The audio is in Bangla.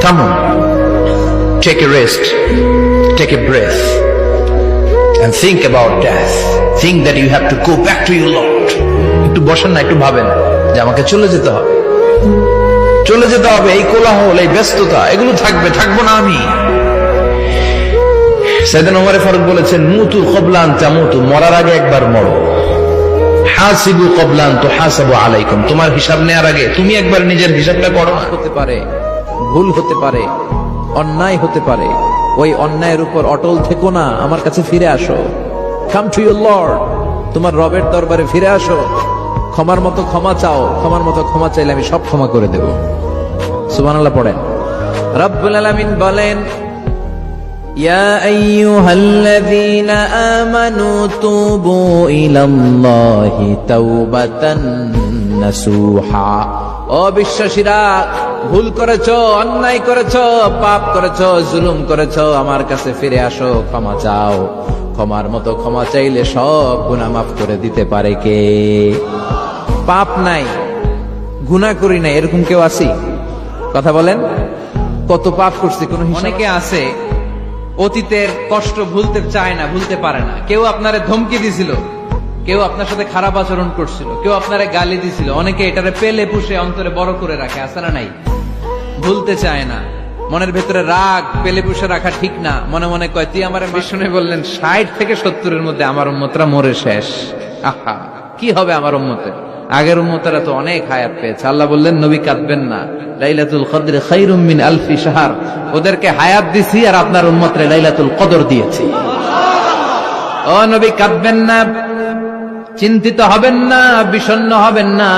থামুন, take a rest, take a breath and think about death. Think that you have to go back to your Lord. একটু বসেন না, একটু ভাবেন যে আমাকে চলে যেতে হবে, চলে যেতে হবে। এই কোলাহল, এই ব্যস্ততা, এগুলো থাকবে, থাকবো না আমি। সাইয়েদনা ওমর ফারুক বলেছেন, মুতু ক্বাবলা আন তামুতু, মরার আগে একবার মরো। হাসিবু ক্বাবলা আন তুহাসাবু আলাইকুম, তোমার হিসাব নেওয়ার আগে তুমি একবার নিজের হিসাবটা করো। হতে পারে, ভুল হতে পারে, অন্যায় হতে পারে, ওই অন্যায়ের উপর অটল থেকো না, আমার কাছে ফিরে আসো। কাম টু ইউর লর্ড, তোমার রবের দরবারে ফিরে আসো, ক্ষমার মতো ক্ষমা চাও, ক্ষমার মতো ক্ষমা চাইলে আমি সব ক্ষমা করে দেব। সুবহানাল্লাহ পড়েন। রব্বুল আলামিন বলেন, ইয়া আইয়ুহাল্লাযীনা আমানু তুবু ইলাল্লাহি তাওবাতান নাসুহা। ও বিশ্বাসীরা, ভুল করেছো, অন্যায় করেছো, পাপ করেছো, জুলুম করেছো, আমার কাছে ফিরে আসো, ক্ষমা চাও। ক্ষমার মতো ক্ষমা চাইলে সব গুনাহ মাফ করে দিতে পারে কে? পাপ নাই, গুনাহ করি নাই, এরকম কেউ আছি? কথা বলেন। কত পাপ করছি, কোন অনেকে আছে অতীতের কষ্ট ভুলতে চায় না, ভুলতে পারে না। কেউ আপনারে ধমকি দিছিল, কেউ আপনার সাথে খারাপ আচরণ করছিল, কেউ আপনারে গালি দিছিল, অনেকে এটারে পেলে পুষে অন্তরে বড় করে রাখে, আছে না নাই? ভুলতে চায় না, মনের ভেতরে রাগ পেলে পুষে রাখা ঠিক না। মনে মনে কয়, তুই আমার বিষ্ণু বললেন 60 থেকে 70-এর মধ্যে আমার উম্মতরা মরে শেষ। আহা, কি হবে আমার উম্মতের? আগের উম্মতেরা তো অনেক হায়াত পেয়েছে। আল্লাহ বললেন, নবী কাঁদবেন না, লাইলাতুল কদর খায়রুম মিন আলফি শাহর। ওদেরকে হায়াত দিছি আর আপনার উম্মতরে লাইলাতুল কদর দিয়েছি। ও নবী কাঁদবেন না, চিন্তিত হবেন না, বিষণ্ণ হবেন না।